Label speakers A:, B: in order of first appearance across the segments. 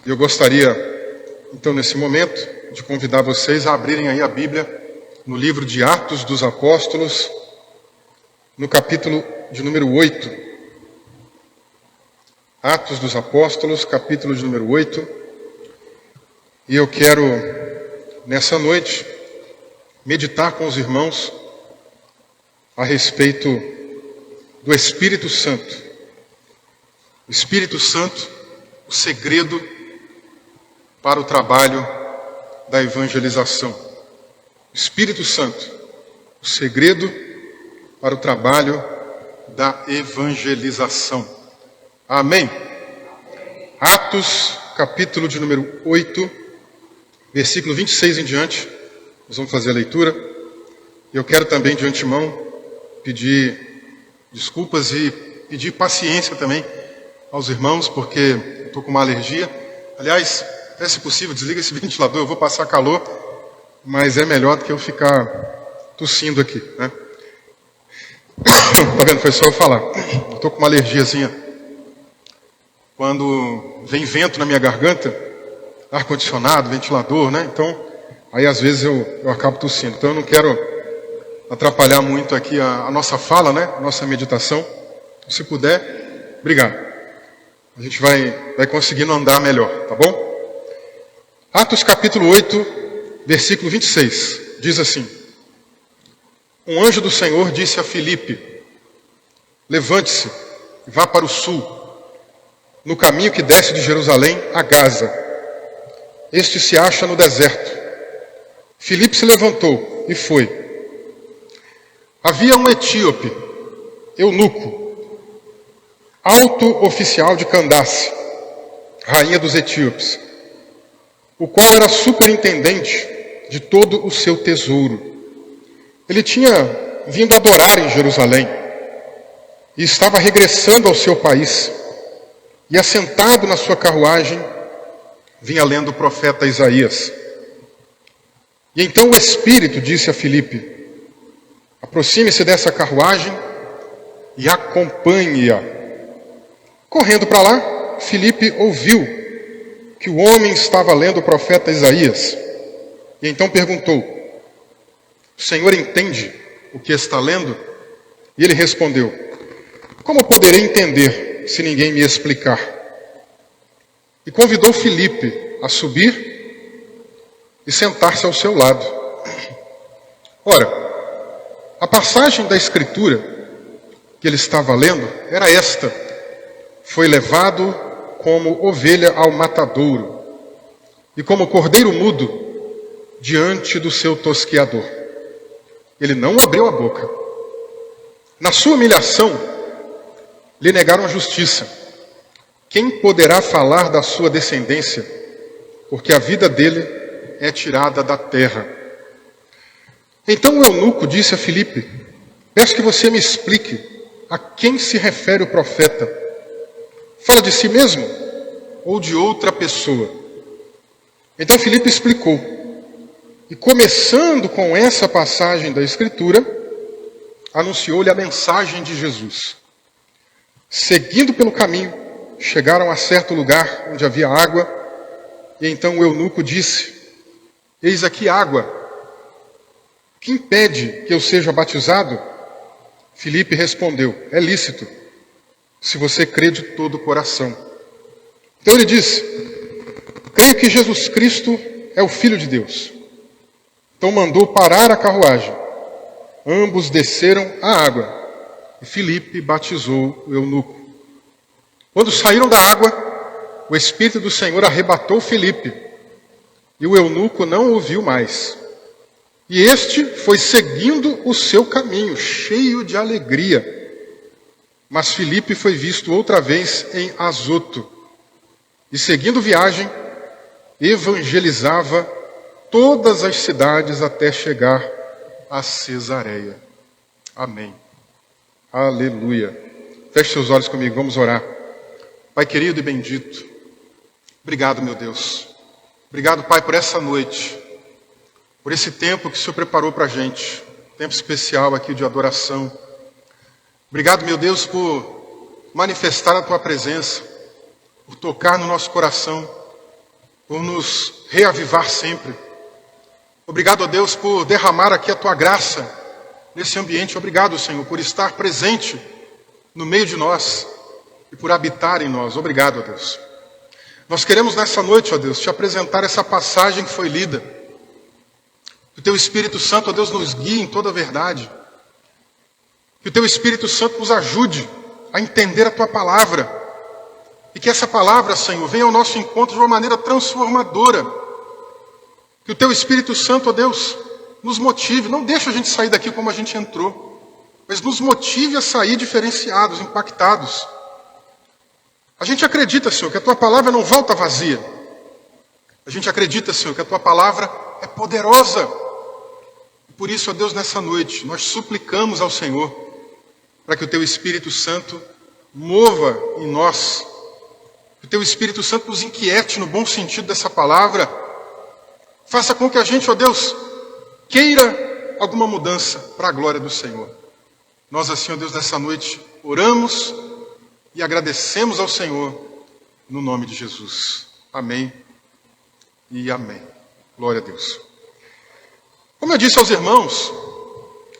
A: E eu gostaria, então, nesse momento, de convidar vocês a abrirem aí a Bíblia no livro de Atos dos Apóstolos, no capítulo de número 8. Atos dos Apóstolos, capítulo de número 8. E eu quero, nessa noite, meditar com os irmãos a respeito do Espírito Santo. O Espírito Santo, o segredo para o trabalho da evangelização. O Espírito Santo, o segredo para o trabalho da evangelização. Amém? Atos, capítulo de número 8, versículo 26 em diante. Nós vamos fazer a leitura. Eu quero também, de antemão, pedir desculpas e pedir paciência também aos irmãos, porque eu estou com uma alergia. Aliás, até se possível, desliga esse ventilador, eu vou passar calor, mas é melhor do que eu ficar tossindo aqui, né? Tá vendo? Foi só eu falar. Eu estou com uma alergiazinha. Quando vem vento na minha garganta, ar-condicionado, ventilador, né? Então, aí às vezes eu acabo tossindo. Então eu não quero atrapalhar muito aqui a nossa fala, né? A nossa meditação. Se puder, obrigado. A gente vai conseguindo andar melhor, tá bom? Atos capítulo 8, versículo 26, diz assim: Um anjo do Senhor disse a Filipe: Levante-se e vá para o sul, no caminho que desce de Jerusalém a Gaza. Este se acha no deserto. Filipe se levantou e foi. Havia um etíope, eunuco, alto oficial de Candace, rainha dos etíopes, o qual era superintendente de todo o seu tesouro. Ele tinha vindo adorar em Jerusalém e estava regressando ao seu país, e assentado na sua carruagem, vinha lendo o profeta Isaías. E então o Espírito disse a Filipe: Aproxime-se dessa carruagem e acompanhe-a. Correndo para lá, Filipe ouviu que o homem estava lendo o profeta Isaías. E então perguntou: O senhor entende o que está lendo? E ele respondeu: Como poderei entender se ninguém me explicar? E convidou Filipe a subir e sentar-se ao seu lado. Ora, a passagem da Escritura que ele estava lendo era esta: Foi levado como ovelha ao matadouro, e como cordeiro mudo diante do seu tosqueador. Ele não abriu a boca. Na sua humilhação, lhe negaram a justiça. Quem poderá falar da sua descendência? Porque a vida dele é tirada da terra. Então o eunuco disse a Filipe: Peço que você me explique a quem se refere o profeta. Fala de si mesmo ou de outra pessoa? Então Filipe explicou. E começando com essa passagem da Escritura, anunciou-lhe a mensagem de Jesus. Seguindo pelo caminho, chegaram a certo lugar onde havia água, e então o eunuco disse: Eis aqui água. O que impede que eu seja batizado? Filipe respondeu: É lícito, se você crê de todo o coração. Então ele disse: Creio que Jesus Cristo é o Filho de Deus. Então mandou parar a carruagem. Ambos desceram à água, e Filipe batizou o eunuco. Quando saíram da água, o Espírito do Senhor arrebatou Filipe, e o eunuco não o viu mais. E este foi seguindo o seu caminho, cheio de alegria. Mas Filipe foi visto outra vez em Azoto, e seguindo viagem, evangelizava todas as cidades até chegar a Cesareia. Amém. Aleluia. Feche seus olhos comigo, vamos orar. Pai querido e bendito, obrigado, meu Deus. Obrigado, Pai, por essa noite, por esse tempo que o Senhor preparou para a gente, tempo especial aqui de adoração. Obrigado, meu Deus, por manifestar a Tua presença, por tocar no nosso coração por nos reavivar sempre. Obrigado, ó Deus, por derramar aqui a tua graça nesse ambiente. Obrigado, Senhor, por estar presente no meio de nós e por habitar em nós. Obrigado, ó Deus. Nós queremos nessa noite, ó Deus, te apresentar essa passagem que foi lida. Que o teu Espírito Santo, ó Deus, nos guie em toda a verdade. Que o teu Espírito Santo nos ajude a entender a tua palavra. E que essa palavra, Senhor, venha ao nosso encontro de uma maneira transformadora. Que o teu Espírito Santo, ó Deus, nos motive. Não deixe a gente sair daqui como a gente entrou, mas nos motive a sair diferenciados, impactados. A gente acredita, Senhor, que a tua palavra não volta vazia. A gente acredita, Senhor, que a tua palavra é poderosa. Por isso, ó Deus, nessa noite, nós suplicamos ao Senhor para que o teu Espírito Santo mova em nós. Que o teu Espírito Santo nos inquiete no bom sentido dessa palavra. Faça com que a gente, ó Deus, queira alguma mudança para a glória do Senhor. Nós assim, ó Deus, nessa noite, oramos e agradecemos ao Senhor no nome de Jesus. Amém e amém. Glória a Deus. Como eu disse aos irmãos,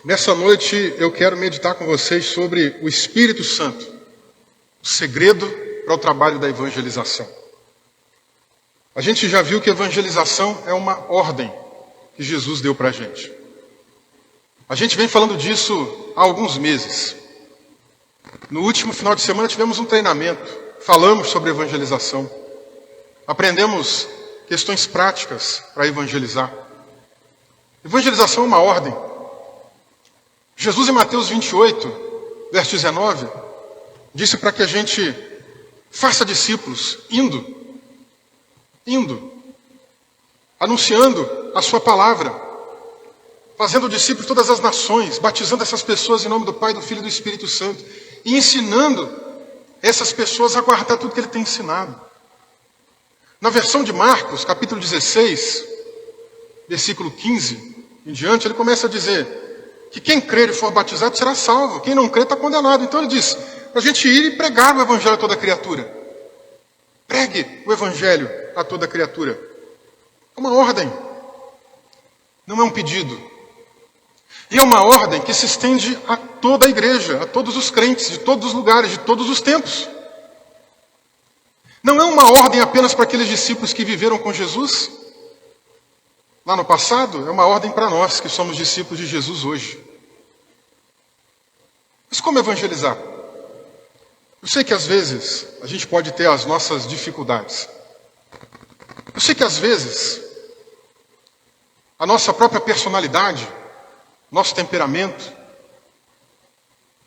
A: nessa noite eu quero meditar com vocês sobre o Espírito Santo, o segredo para o trabalho da evangelização. A gente já viu que evangelização é uma ordem que Jesus deu para a gente. A gente vem falando disso há alguns meses. No último final de semana tivemos um treinamento, falamos sobre evangelização. Aprendemos questões práticas para evangelizar. Evangelização é uma ordem. Jesus em Mateus 28, verso 19, disse para que a gente faça discípulos, indo, anunciando a sua palavra, fazendo discípulos de todas as nações, batizando essas pessoas em nome do Pai, do Filho e do Espírito Santo, e ensinando essas pessoas a guardar tudo que ele tem ensinado. Na versão de Marcos, capítulo 16, versículo 15 em diante, ele começa a dizer que quem crer e for batizado será salvo, quem não crer está condenado. Então ele diz, para a gente ir e pregar o evangelho a toda criatura. Pregue o evangelho a toda criatura. É uma ordem, não é um pedido. E é uma ordem que se estende a toda a igreja, a todos os crentes, de todos os lugares, de todos os tempos. Não é uma ordem apenas para aqueles discípulos que viveram com Jesus lá no passado, é uma ordem para nós que somos discípulos de Jesus hoje. Mas como evangelizar? Eu sei que às vezes a gente pode ter as nossas dificuldades. Eu sei que às vezes a nossa própria personalidade, nosso temperamento,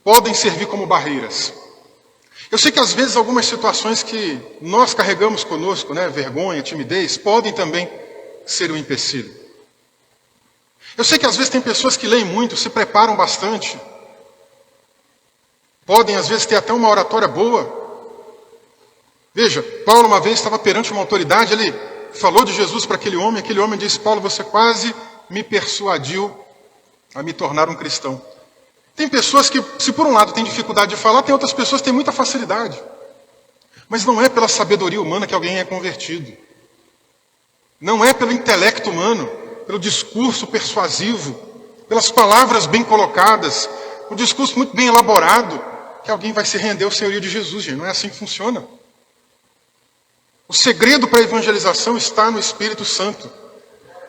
A: podem servir como barreiras. Eu sei que às vezes algumas situações que nós carregamos conosco, vergonha, timidez, podem também ser um empecilho. Eu sei que às vezes tem pessoas que leem muito, se preparam bastante, podem às vezes ter até uma oratória boa. Veja, Paulo uma vez estava perante uma autoridade, ele falou de Jesus para aquele homem disse, Paulo, você quase me persuadiu a me tornar um cristão. Tem pessoas que, se por um lado tem dificuldade de falar, tem outras pessoas que têm muita facilidade. Mas não é pela sabedoria humana que alguém é convertido. Não é pelo intelecto humano, pelo discurso persuasivo, pelas palavras bem colocadas, um discurso muito bem elaborado, que alguém vai se render ao senhorio de Jesus, gente. Não é assim que funciona. O segredo para a evangelização está no Espírito Santo.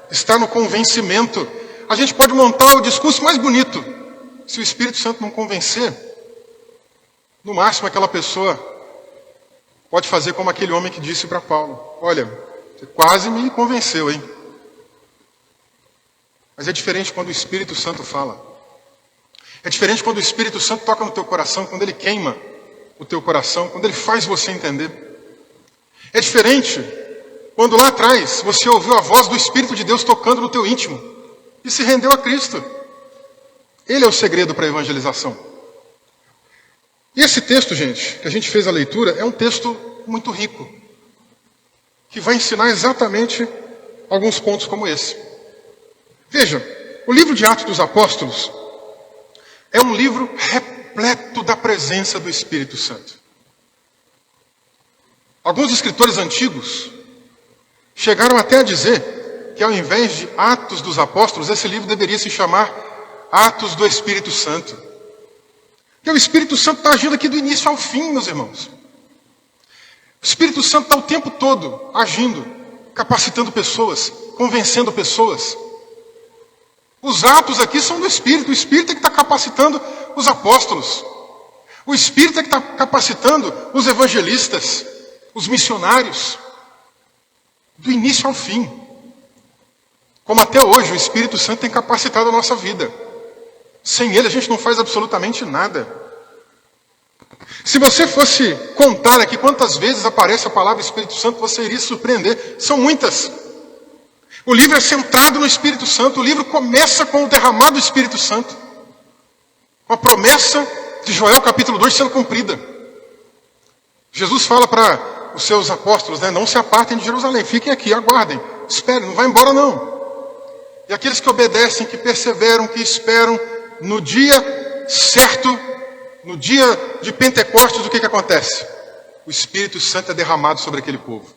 A: Está no convencimento. A gente pode montar o discurso mais bonito. Se o Espírito Santo não convencer, no máximo aquela pessoa pode fazer como aquele homem que disse para Paulo, olha, você quase me convenceu, hein? Mas é diferente quando o Espírito Santo fala. É diferente quando o Espírito Santo toca no teu coração, quando ele queima o teu coração, quando ele faz você entender. É diferente quando lá atrás você ouviu a voz do Espírito de Deus tocando no teu íntimo e se rendeu a Cristo. Ele é o segredo para a evangelização. E esse texto, gente, que a gente fez a leitura, é um texto muito rico, que vai ensinar exatamente alguns pontos como esse. Veja, o livro de Atos dos Apóstolos é um livro repleto da presença do Espírito Santo. Alguns escritores antigos chegaram até a dizer que ao invés de Atos dos Apóstolos, esse livro deveria se chamar Atos do Espírito Santo. Porque o Espírito Santo está agindo aqui do início ao fim, meus irmãos. O Espírito Santo está o tempo todo agindo, capacitando pessoas, convencendo pessoas. Os atos aqui são do Espírito. O Espírito é que está capacitando os apóstolos. O Espírito é que está capacitando os evangelistas, os missionários. Do início ao fim. Como até hoje o Espírito Santo tem capacitado a nossa vida. Sem ele a gente não faz absolutamente nada. Se você fosse contar aqui quantas vezes aparece a palavra Espírito Santo, você iria se surpreender. São muitas. O livro é centrado no Espírito Santo. O livro começa com o derramado do Espírito Santo. Com a promessa de Joel capítulo 2 sendo cumprida. Jesus fala para os seus apóstolos, não se apartem de Jerusalém, fiquem aqui, aguardem, esperem, não vai embora não. E aqueles que obedecem, que perseveram, que esperam, no dia certo, no dia de Pentecostes, o que acontece? O Espírito Santo é derramado sobre aquele povo.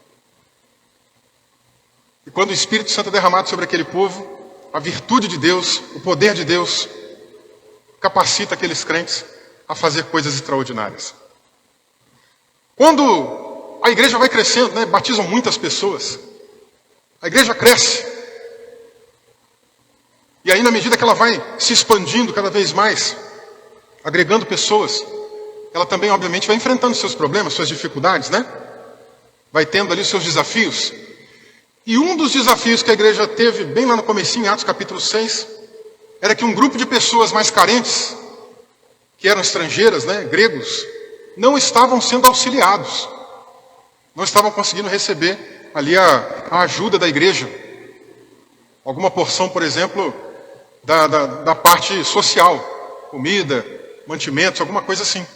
A: E quando o Espírito Santo é derramado sobre aquele povo, a virtude de Deus, o poder de Deus, capacita aqueles crentes a fazer coisas extraordinárias. Quando a igreja vai crescendo, batizam muitas pessoas, a igreja cresce. E aí, na medida que ela vai se expandindo cada vez mais, agregando pessoas, ela também, obviamente, vai enfrentando seus problemas, suas dificuldades, Vai tendo ali os seus desafios. E um dos desafios que a igreja teve, bem lá no comecinho, em Atos capítulo 6, era que um grupo de pessoas mais carentes, que eram estrangeiras, gregos, não estavam sendo auxiliados. Não estavam conseguindo receber ali a ajuda da igreja. Alguma porção, por exemplo, da parte social, comida, mantimentos, alguma coisa assim.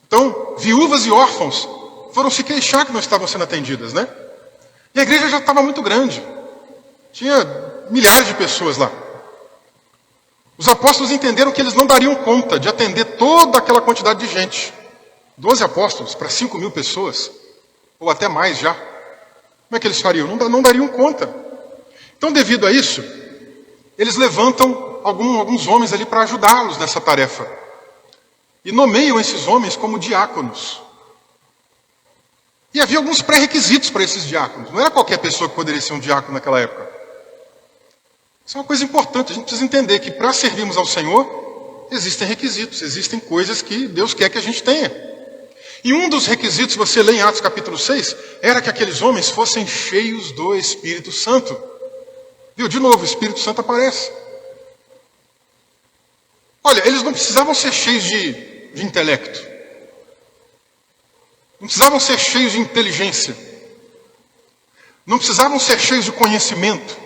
A: Então, viúvas e órfãos foram se queixar que não estavam sendo atendidas, E a igreja já estava muito grande. Tinha milhares de pessoas lá. Os apóstolos entenderam que eles não dariam conta de atender toda aquela quantidade de gente. 12 apóstolos para 5.000 pessoas, ou até mais já. Como é que eles fariam? Não dariam conta. Então, devido a isso, eles levantam alguns homens ali para ajudá-los nessa tarefa. E nomeiam esses homens como diáconos. E havia alguns pré-requisitos para esses diáconos. Não era qualquer pessoa que poderia ser um diácono naquela época. Isso é uma coisa importante. A gente precisa entender que para servirmos ao Senhor, existem requisitos, existem coisas que Deus quer que a gente tenha. E um dos requisitos, você lê em Atos capítulo 6, era que aqueles homens fossem cheios do Espírito Santo. Viu? De novo, o Espírito Santo aparece. Olha, eles não precisavam ser cheios de intelecto. Não precisavam ser cheios de inteligência. Não precisavam ser cheios de conhecimento.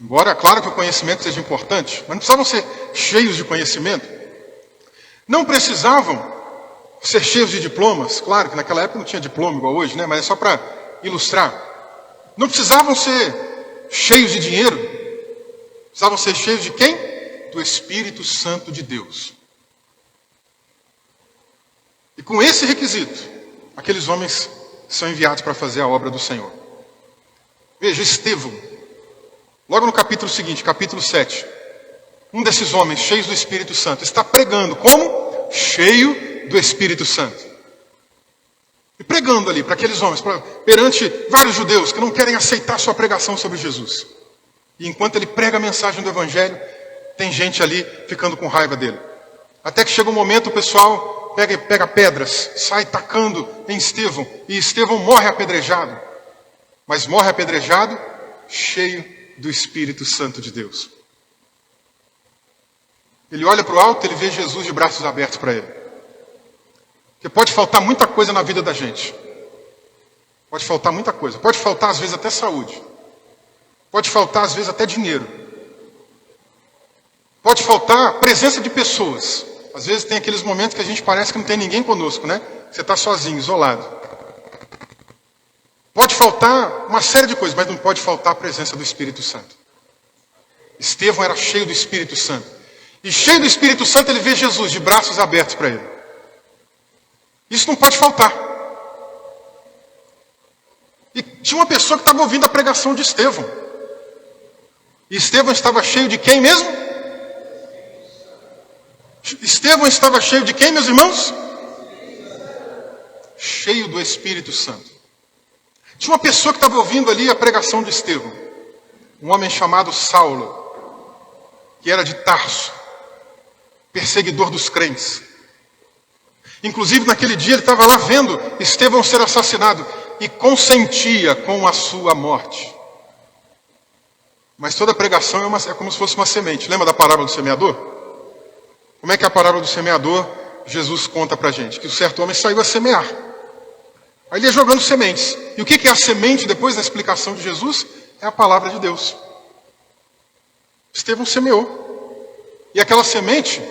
A: Embora, claro que o conhecimento seja importante, mas não precisavam ser cheios de conhecimento. Não precisavam ser cheios de diplomas. Claro que naquela época não tinha diploma igual hoje, mas é só para ilustrar. Não precisavam ser cheios de dinheiro. Precisavam ser cheios de quem? Do Espírito Santo de Deus. E com esse requisito, aqueles homens são enviados para fazer a obra do Senhor. Veja, Estevão, logo no capítulo seguinte, capítulo 7, um desses homens cheios do Espírito Santo está pregando como? Cheio do Espírito Santo. E pregando ali para aqueles homens, perante vários judeus que não querem aceitar sua pregação sobre Jesus. E enquanto ele prega a mensagem do Evangelho, tem gente ali ficando com raiva dele. Até que chega um momento, o pessoal pega pedras, sai tacando em Estevão, e Estevão morre apedrejado. Mas morre apedrejado, cheio do Espírito Santo de Deus. Ele olha para o alto, ele vê Jesus de braços abertos para ele. Porque pode faltar muita coisa na vida da gente. Pode faltar muita coisa. Pode faltar, às vezes, até saúde. Pode faltar, às vezes, até dinheiro. Pode faltar presença de pessoas. Às vezes tem aqueles momentos que a gente parece que não tem ninguém conosco, Você está sozinho, isolado. Pode faltar uma série de coisas, mas não pode faltar a presença do Espírito Santo. Estevão era cheio do Espírito Santo. E cheio do Espírito Santo, ele vê Jesus de braços abertos para ele. Isso não pode faltar. E tinha uma pessoa que estava ouvindo a pregação de Estevão. E Estevão estava cheio de quem mesmo? Estevão estava cheio de quem, meus irmãos? Cheio do Espírito Santo. Tinha uma pessoa que estava ouvindo ali a pregação de Estevão. Um homem chamado Saulo, que era de Tarso, perseguidor dos crentes. Inclusive, naquele dia, ele estava lá vendo Estevão ser assassinado e consentia com a sua morte. Mas toda pregação é como se fosse uma semente. Lembra da parábola do semeador? Como é que é a parábola do semeador? Jesus conta pra gente que um certo homem saiu a semear. Aí ele ia jogando sementes. E o que é a semente depois da explicação de Jesus? É a palavra de Deus. Estevão semeou. E aquela semente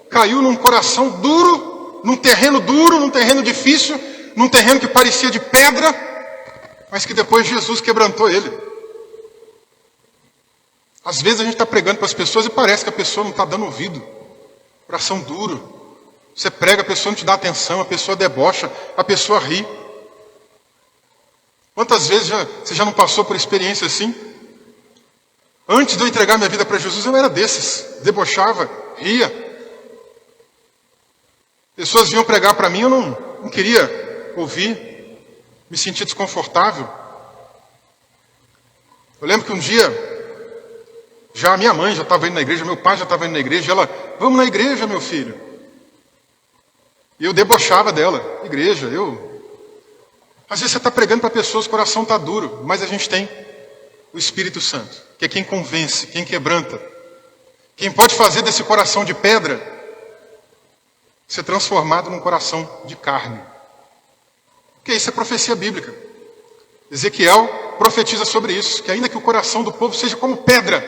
A: caiu num coração duro, num terreno difícil, num terreno que parecia de pedra, mas que depois Jesus quebrantou ele. Às vezes a gente está pregando para as pessoas e parece que a pessoa não está dando ouvido. Coração duro. Você prega, a pessoa não te dá atenção, a pessoa debocha, a pessoa ri. Quantas vezes você já não passou por experiência assim? Antes de eu entregar minha vida para Jesus, eu era desses. Debochava, ria. Pessoas vinham pregar para mim, eu não queria ouvir. Me sentia desconfortável. Eu lembro que um dia, já a minha mãe já estava indo na igreja, meu pai já estava indo na igreja, ela, vamos na igreja, meu filho. E eu debochava dela, igreja, Às vezes você está pregando para pessoas, o coração está duro, mas a gente tem o Espírito Santo, que é quem convence, quem quebranta. Quem pode fazer desse coração de pedra ser transformado num coração de carne. Porque isso é profecia bíblica. Ezequiel profetiza sobre isso, que ainda que o coração do povo seja como pedra,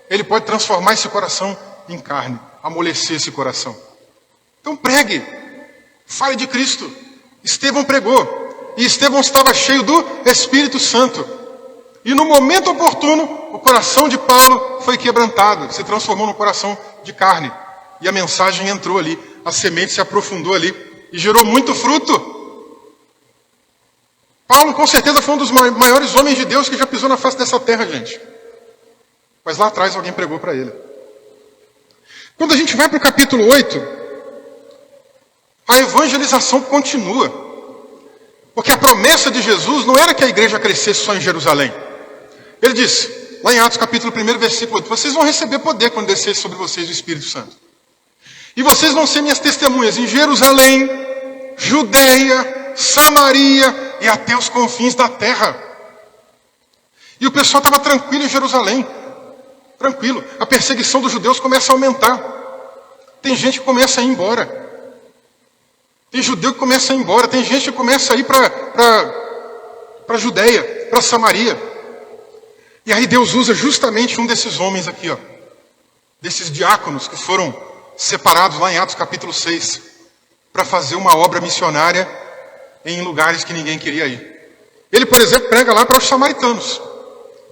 A: ele pode transformar esse coração em carne, amolecer esse coração. Então pregue, fale de Cristo. Estevão pregou, e Estevão estava cheio do Espírito Santo. E no momento oportuno, o coração de Paulo foi quebrantado, se transformou num coração de carne. E a mensagem entrou ali, a semente se aprofundou ali, e gerou muito fruto. Paulo, com certeza, foi um dos maiores homens de Deus que já pisou na face dessa terra, gente. Mas lá atrás alguém pregou para ele. Quando a gente vai para o capítulo 8, a evangelização continua. Porque a promessa de Jesus não era que a igreja crescesse só em Jerusalém. Ele disse, lá em Atos capítulo 1, versículo 8, vocês vão receber poder quando descer sobre vocês o Espírito Santo. E vocês vão ser minhas testemunhas em Jerusalém, Judeia, Samaria e até os confins da terra. E o pessoal estava tranquilo em Jerusalém. Tranquilo. A perseguição dos judeus começa a aumentar. Tem gente que começa a ir embora. Tem judeu que começa a ir embora. Tem gente que começa a ir para Judeia, para Samaria. E aí Deus usa justamente um desses homens aqui, ó, desses diáconos que foram separados lá em Atos capítulo 6, para fazer uma obra missionária em lugares que ninguém queria ir. Ele, por exemplo, prega lá para os samaritanos.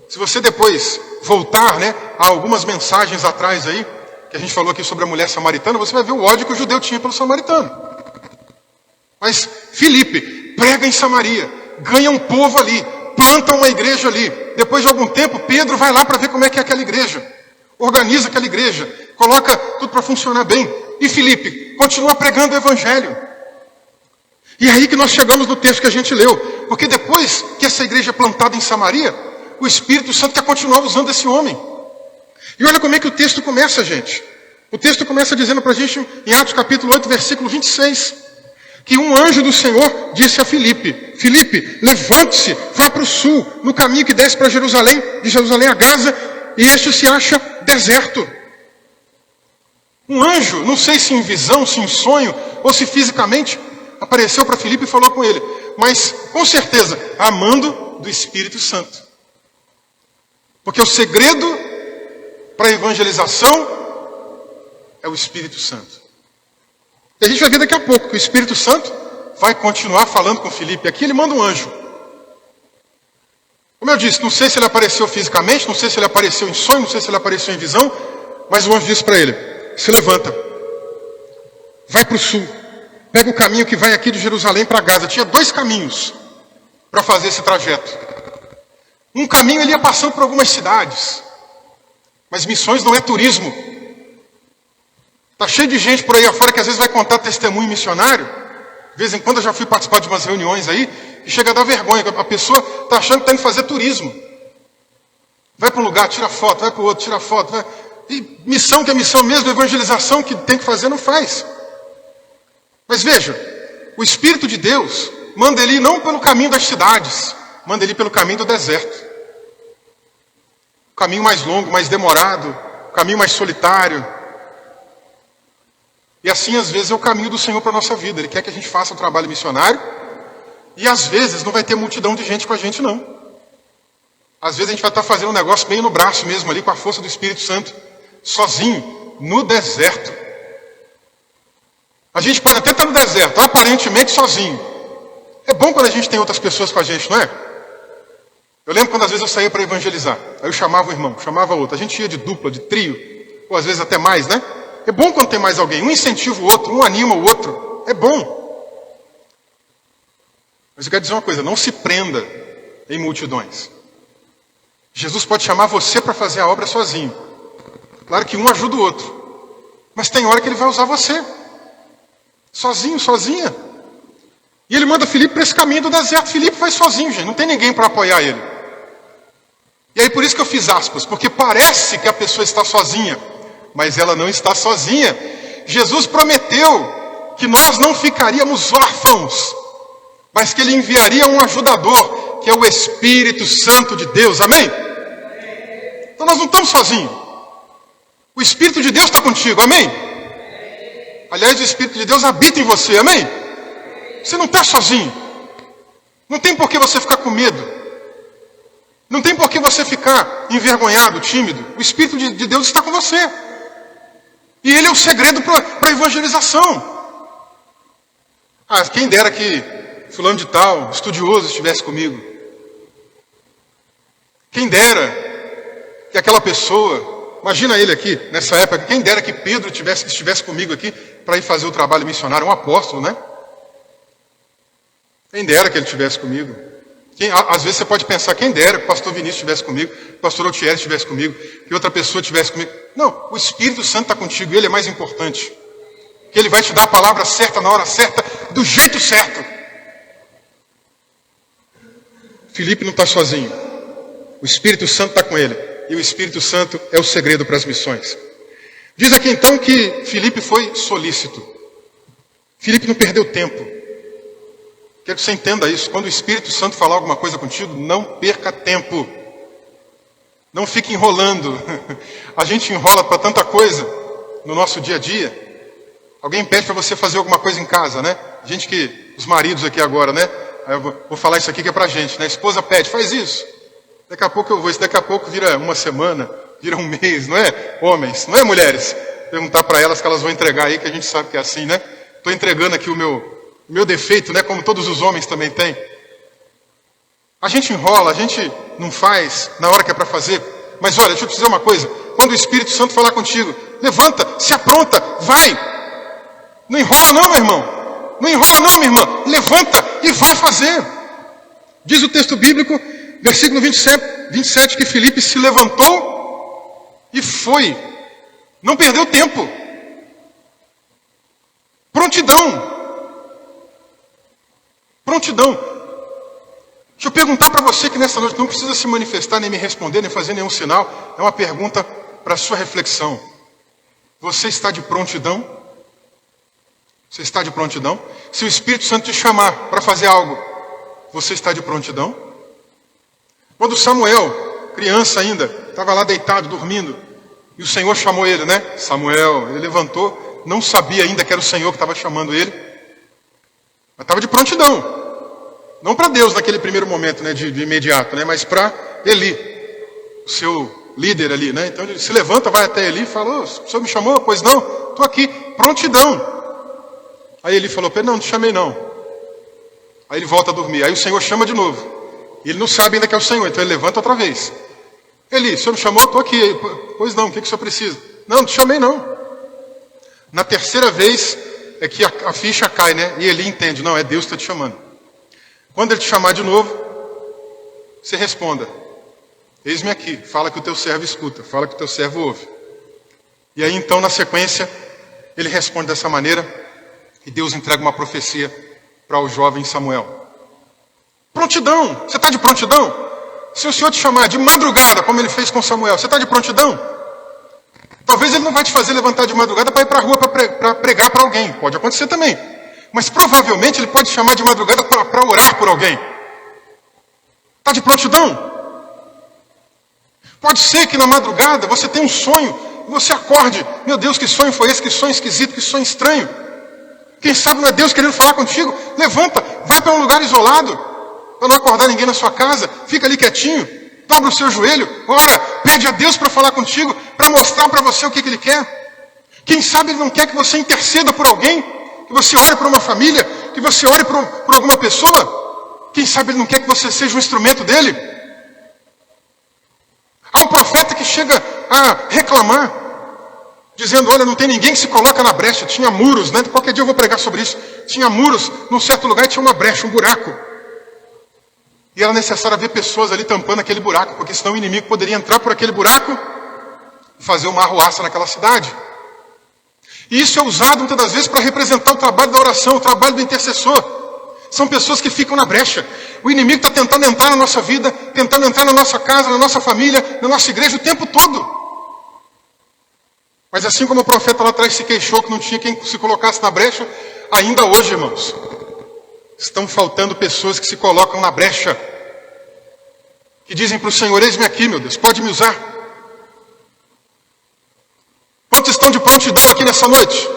A: Se você depois voltar, a algumas mensagens atrás aí, que a gente falou aqui sobre a mulher samaritana, você vai ver o ódio que o judeu tinha pelo samaritano. Mas Filipe prega em Samaria, ganha um povo ali, planta uma igreja ali. Depois de algum tempo, Pedro vai lá para ver como é que é aquela igreja. Organiza aquela igreja, coloca tudo para funcionar bem. E Filipe continua pregando o evangelho. E é aí que nós chegamos no texto que a gente leu. Porque depois que essa igreja é plantada em Samaria, o Espírito Santo quer continuar usando esse homem. E olha como é que o texto começa, gente. O texto começa dizendo para a gente, em Atos capítulo 8, versículo 26, que um anjo do Senhor disse a Filipe, Filipe, levante-se, vá para o sul, no caminho que desce para Jerusalém, de Jerusalém a Gaza, e este se acha deserto. Um anjo, não sei se em visão, se em sonho, ou se fisicamente, apareceu para Filipe e falou com ele, mas com certeza, amando do Espírito Santo. Porque o segredo para a evangelização é o Espírito Santo. E a gente vai ver daqui a pouco que o Espírito Santo vai continuar falando com Filipe. Aqui ele manda um anjo. Como eu disse, não sei se ele apareceu fisicamente, não sei se ele apareceu em sonho, não sei se ele apareceu em visão, mas o anjo disse para ele, se levanta, vai para o sul, pega o caminho que vai aqui de Jerusalém para Gaza. Tinha dois caminhos. para fazer esse trajeto. Um caminho ele ia passando por algumas cidades. Mas missões não é turismo. Está cheio de gente por aí afora que às vezes vai contar testemunho missionário. De vez em quando eu já fui participar de umas reuniões aí, e chega a dar vergonha. A pessoa está achando que está indo fazer turismo. Vai para um lugar, tira foto, vai para o outro, tira foto. Vai... E missão que é missão mesmo, evangelização que tem que fazer, não faz. Mas veja, o Espírito de Deus manda ele ir não pelo caminho das cidades, manda ele ir pelo caminho do deserto. O caminho mais longo, mais demorado, o caminho mais solitário. E assim, às vezes, é o caminho do Senhor para a nossa vida. Ele quer que a gente faça um trabalho missionário, e às vezes não vai ter multidão de gente com a gente, não. Às vezes a gente vai estar fazendo um negócio bem no braço mesmo, ali, com a força do Espírito Santo, sozinho, no deserto. A gente pode até estar no deserto, aparentemente sozinho. É bom quando a gente tem outras pessoas com a gente, não é? Eu lembro quando às vezes eu saía para evangelizar. Aí eu chamava o irmão, chamava outro. A gente ia de dupla, de trio, ou às vezes até mais, né? É bom quando tem mais alguém. Um incentiva o outro, um anima o outro. É bom. Mas eu quero dizer uma coisa, não se prenda em multidões. Jesus pode chamar você para fazer a obra sozinho. Claro que um ajuda o outro. Mas tem hora que ele vai usar você. Sozinho, sozinha. E ele manda Filipe para esse caminho do deserto. Filipe vai sozinho, gente. Não tem ninguém para apoiar ele. E aí por isso que eu fiz aspas. Porque parece que a pessoa está sozinha. Mas ela não está sozinha. Jesus prometeu que nós não ficaríamos órfãos. Mas que ele enviaria um ajudador, que é o Espírito Santo de Deus. Amém? Então nós não estamos sozinhos. O Espírito de Deus está contigo. Amém? Aliás, o Espírito de Deus habita em você. Amém? Você não está sozinho. Não tem por que você ficar com medo. Não tem por que você ficar envergonhado, tímido. O Espírito de Deus está com você. E ele é o segredo para a evangelização. Ah, quem dera que fulano de tal, estudioso, estivesse comigo. Quem dera que aquela pessoa, imagina ele aqui, nessa época, quem dera que Pedro estivesse comigo aqui para ir fazer o trabalho missionário, um apóstolo, né? Quem dera que ele estivesse comigo. Às vezes você pode pensar, quem dera que o pastor Vinícius estivesse comigo, que o pastor Otieri estivesse comigo, que outra pessoa estivesse comigo. Não, o Espírito Santo está contigo, ele é mais importante. Que ele vai te dar a palavra certa, na hora certa, do jeito certo. Filipe não está sozinho. O Espírito Santo está com ele. E o Espírito Santo é o segredo para as missões. Diz aqui então que Filipe foi solícito. Filipe não perdeu tempo. Quero que você entenda isso. Quando o Espírito Santo falar alguma coisa contigo, não perca tempo. Não fique enrolando. A gente enrola para tanta coisa no nosso dia a dia. Alguém pede para você fazer alguma coisa em casa, né? Gente que, os maridos aqui agora, né? Aí eu vou falar isso aqui que é pra gente, né? A esposa pede, faz isso. Daqui a pouco eu vou, isso daqui a pouco vira uma semana, vira um mês, não é? Homens, não é mulheres? Perguntar para elas que elas vão entregar aí, que a gente sabe que é assim, né? Estou entregando aqui o meu defeito, né? Como todos os homens também têm. A gente enrola, a gente não faz na hora que é para fazer. Mas olha, deixa eu te dizer uma coisa. Quando o Espírito Santo falar contigo, levanta, se apronta, vai. Não enrola não, meu irmão. Não enrola não, minha irmã. Levanta e vai fazer. Diz o texto bíblico, versículo 27, que Filipe se levantou e foi. Não perdeu tempo. Prontidão. Prontidão. Deixa eu perguntar para você que nessa noite não precisa se manifestar, nem me responder, nem fazer nenhum sinal. É uma pergunta para a sua reflexão. Você está de prontidão? Você está de prontidão? Se o Espírito Santo te chamar para fazer algo, você está de prontidão? Quando Samuel, criança ainda, estava lá deitado, dormindo, e o Senhor chamou ele, né? Samuel, ele levantou, não sabia ainda que era o Senhor que estava chamando ele, mas estava de prontidão. Não para Deus naquele primeiro momento, né, de imediato, né, mas para Eli, o seu líder ali, né? Então ele se levanta, vai até Eli e fala, o Senhor me chamou? Pois não, estou aqui, prontidão. Aí ele falou, não te chamei não. Aí ele volta a dormir. Aí o Senhor chama de novo. E ele não sabe ainda que é o Senhor, então ele levanta outra vez. Eli, o Senhor me chamou? Estou aqui. Pois não, o que o Senhor precisa? Não te chamei não. Na terceira vez é que a ficha cai, né? E Eli entende, não, é Deus que está te chamando. Quando ele te chamar de novo, você responda: eis-me aqui, fala que o teu servo escuta, fala que o teu servo ouve. E aí então, na sequência, ele responde dessa maneira, e Deus entrega uma profecia para o jovem Samuel. Prontidão! Você está de prontidão? Se o Senhor te chamar de madrugada, como ele fez com Samuel, você está de prontidão? Talvez ele não vai te fazer levantar de madrugada para ir para a rua para pregar para alguém. Pode acontecer também. Mas provavelmente ele pode te chamar de madrugada para orar por alguém. Está de prontidão? Pode ser que na madrugada você tenha um sonho e você acorde. Meu Deus, que sonho foi esse? Que sonho esquisito, que sonho estranho. Quem sabe não é Deus querendo falar contigo? Levanta, vai para um lugar isolado, para não acordar ninguém na sua casa. Fica ali quietinho, dobra o seu joelho, ora, pede a Deus para falar contigo, para mostrar para você o que Ele quer. Quem sabe Ele não quer que você interceda por alguém, que você ore por uma família, que você ore por alguma pessoa. Quem sabe Ele não quer que você seja um instrumento dEle. Há um profeta que chega a reclamar, dizendo: olha, não tem ninguém que se coloca na brecha. Tinha muros, né? Qualquer dia eu vou pregar sobre isso. Tinha muros, num certo lugar tinha uma brecha, um buraco. E era necessário haver pessoas ali tampando aquele buraco, porque senão o inimigo poderia entrar por aquele buraco e fazer uma arruaça naquela cidade. E isso é usado muitas das vezes para representar o trabalho da oração, o trabalho do intercessor. São pessoas que ficam na brecha. O inimigo está tentando entrar na nossa vida, tentando entrar na nossa casa, na nossa família, na nossa igreja o tempo todo. Mas assim como o profeta lá atrás se queixou que não tinha quem se colocasse na brecha, ainda hoje, irmãos, estão faltando pessoas que se colocam na brecha, que dizem para o Senhor: eis-me aqui, meu Deus, pode me usar. Quantos estão de prontidão aqui nessa noite?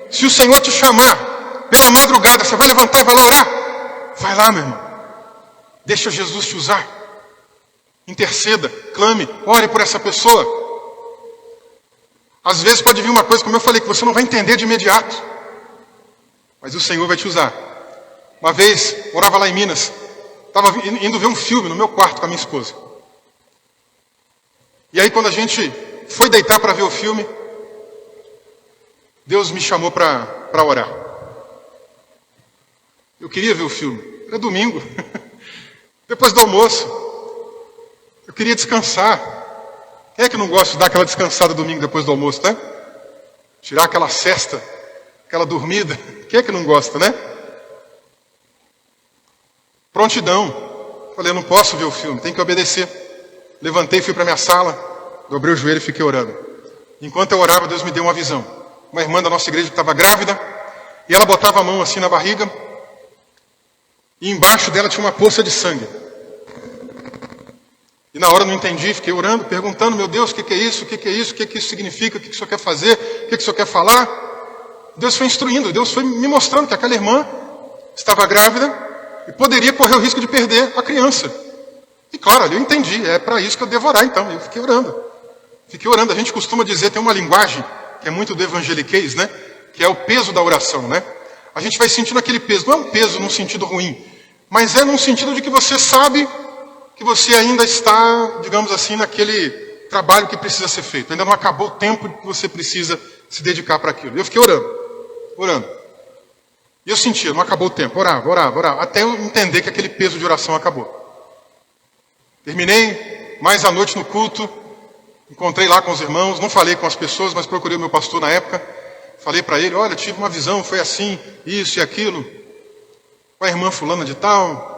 A: Se o Senhor te chamar pela madrugada, você vai levantar e vai lá orar? Vai lá, meu irmão. Deixa Jesus te usar. Interceda, clame, ore por essa pessoa. Às vezes pode vir uma coisa, como eu falei, que você não vai entender de imediato. Mas o Senhor vai te usar. Uma vez, morava lá em Minas, estava indo ver um filme no meu quarto com a minha esposa. E aí quando a gente foi deitar para ver o filme, Deus me chamou para orar. Eu queria ver o filme. Era domingo. Depois do almoço. Eu queria descansar. Quem é que não gosta de dar aquela descansada domingo depois do almoço, né? Tirar aquela sesta, aquela dormida. Quem é que não gosta, né? Prontidão. Falei: eu não posso ver o filme, tem que obedecer. Levantei, fui para minha sala, dobrei o joelho e fiquei orando. Enquanto eu orava, Deus me deu uma visão. Uma irmã da nossa igreja que estava grávida, e ela botava a mão assim na barriga, e embaixo dela tinha uma poça de sangue. E na hora eu não entendi, fiquei orando, perguntando: meu Deus, o que é isso? O que é isso? O que isso significa? O que o Senhor quer fazer? O que o Senhor quer falar? Deus foi instruindo, Deus foi me mostrando que aquela irmã estava grávida e poderia correr o risco de perder a criança. E claro, ali eu entendi, é para isso que eu devo orar então. Eu fiquei orando. Fiquei orando. A gente costuma dizer, tem uma linguagem que é muito do evangeliquez, né? Que é o peso da oração, né? A gente vai sentindo aquele peso. Não é um peso num sentido ruim, mas é num sentido de que você sabe que você ainda está, digamos assim, naquele trabalho que precisa ser feito. Ainda não acabou o tempo que você precisa se dedicar para aquilo. Eu fiquei orando. E eu sentia, não acabou o tempo. Orava, até eu entender que aquele peso de oração acabou. Terminei, mais à noite no culto, encontrei lá com os irmãos, não falei com as pessoas, mas procurei o meu pastor na época. Falei para ele: olha, tive uma visão, foi assim, isso e aquilo. Com a irmã fulana de tal.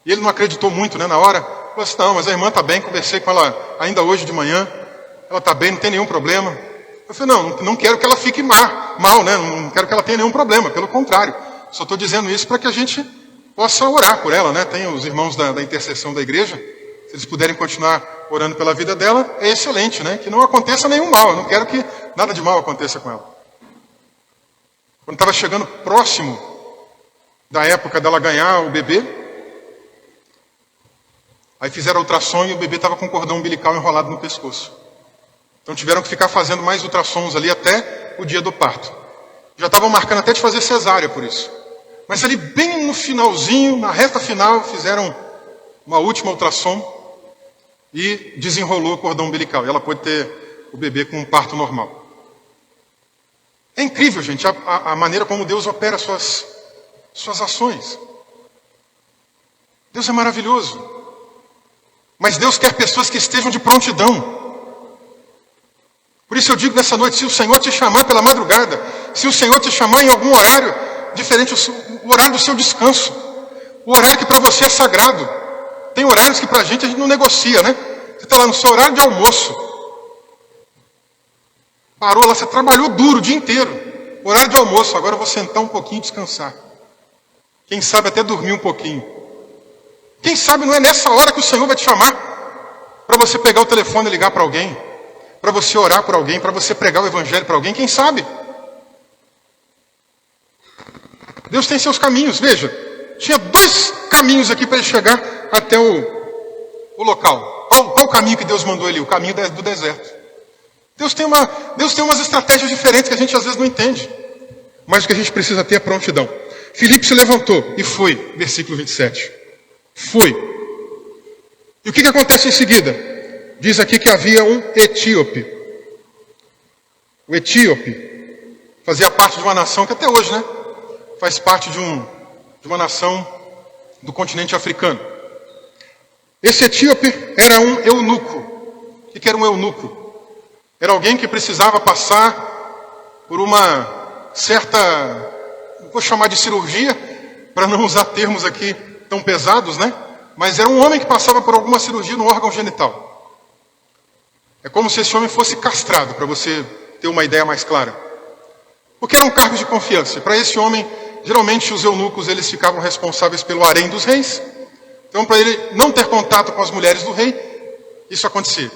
A: E ele não acreditou muito, né, na hora. Falou assim: não, mas a irmã está bem, conversei com ela ainda hoje de manhã. Ela está bem, não tem nenhum problema. Eu falei: não quero que ela fique mal, né? Não quero que ela tenha nenhum problema, pelo contrário. Só estou dizendo isso para que a gente possa orar por ela, né? Tem os irmãos da intercessão da igreja. Se eles puderem continuar orando pela vida dela, é excelente, né? Que não aconteça nenhum mal. Eu não quero que nada de mal aconteça com ela. Quando estava chegando próximo da época dela ganhar o bebê, aí fizeram ultrassom e o bebê estava com um cordão umbilical enrolado no pescoço. Então tiveram que ficar fazendo mais ultrassons ali até o dia do parto. Já estavam marcando até de fazer cesárea por isso. Mas ali bem no finalzinho, na reta final, fizeram uma última ultrassom e desenrolou o cordão umbilical. E ela pôde ter o bebê com um parto normal. É incrível, gente, a maneira como Deus opera suas ações. Deus é maravilhoso. Mas Deus quer pessoas que estejam de prontidão. Por isso eu digo nessa noite, se o Senhor te chamar pela madrugada, se o Senhor te chamar em algum horário diferente, o horário do seu descanso, o horário que para você é sagrado. Tem horários que para a gente não negocia, né? Você está lá no seu horário de almoço. Parou lá, você trabalhou duro o dia inteiro. Horário de almoço, agora eu vou sentar um pouquinho e descansar. Quem sabe até dormir um pouquinho. Quem sabe não é nessa hora que o Senhor vai te chamar para você pegar o telefone e ligar para alguém, para você orar por alguém, para você pregar o evangelho para alguém, quem sabe? Deus tem seus caminhos, veja, tinha 2 caminhos aqui para ele chegar até o local. Qual o caminho que Deus mandou ele? O caminho do deserto. Deus tem umas estratégias diferentes que a gente às vezes não entende. Mas o que a gente precisa ter é prontidão. Filipe se levantou e foi, versículo 27. Foi. E o que acontece em seguida? Diz aqui que havia um etíope. O etíope fazia parte de uma nação que até hoje, né? Faz parte de uma nação do continente africano. Esse etíope era um eunuco. O que era um eunuco? Era alguém que precisava passar por uma certa, vou chamar de cirurgia, para não usar termos aqui tão pesados, né? Mas era um homem que passava por alguma cirurgia no órgão genital. É como se esse homem fosse castrado, para você ter uma ideia mais clara. Porque era um cargo de confiança. Para esse homem, geralmente os eunucos eles ficavam responsáveis pelo harém dos reis. Então, para ele não ter contato com as mulheres do rei, isso acontecia.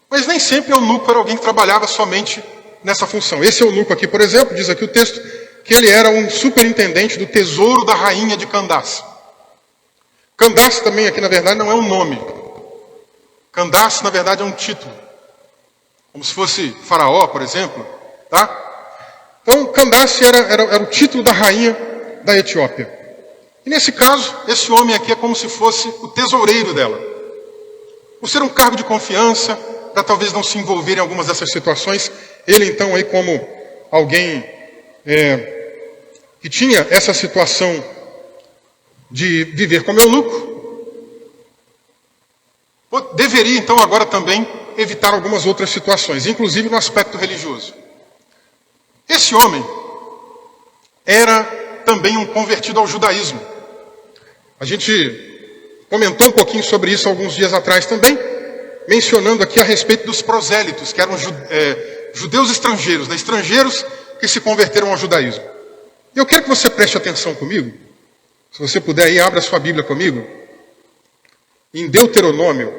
A: Mas nem sempre o eunuco era alguém que trabalhava somente nessa função. Esse eunuco aqui, por exemplo, diz aqui o texto, que ele era um superintendente do tesouro da rainha de Candace. Candace também aqui, na verdade, não é um nome. Candace, na verdade, é um título. Como se fosse Faraó, por exemplo. Tá? Então, Candace era o título da rainha da Etiópia. E nesse caso, esse homem aqui é como se fosse o tesoureiro dela. Por ser um cargo de confiança, para talvez não se envolver em algumas dessas situações, ele então aí como alguém que tinha essa situação de viver como eunuco, deveria então agora também evitar algumas outras situações, inclusive no aspecto religioso. Esse homem era também um convertido ao judaísmo. A gente comentou um pouquinho sobre isso alguns dias atrás também, mencionando aqui a respeito dos prosélitos, que eram judeus estrangeiros, né? Estrangeiros que se converteram ao judaísmo. E eu quero que você preste atenção comigo, se você puder aí, abra sua Bíblia comigo, em Deuteronômio,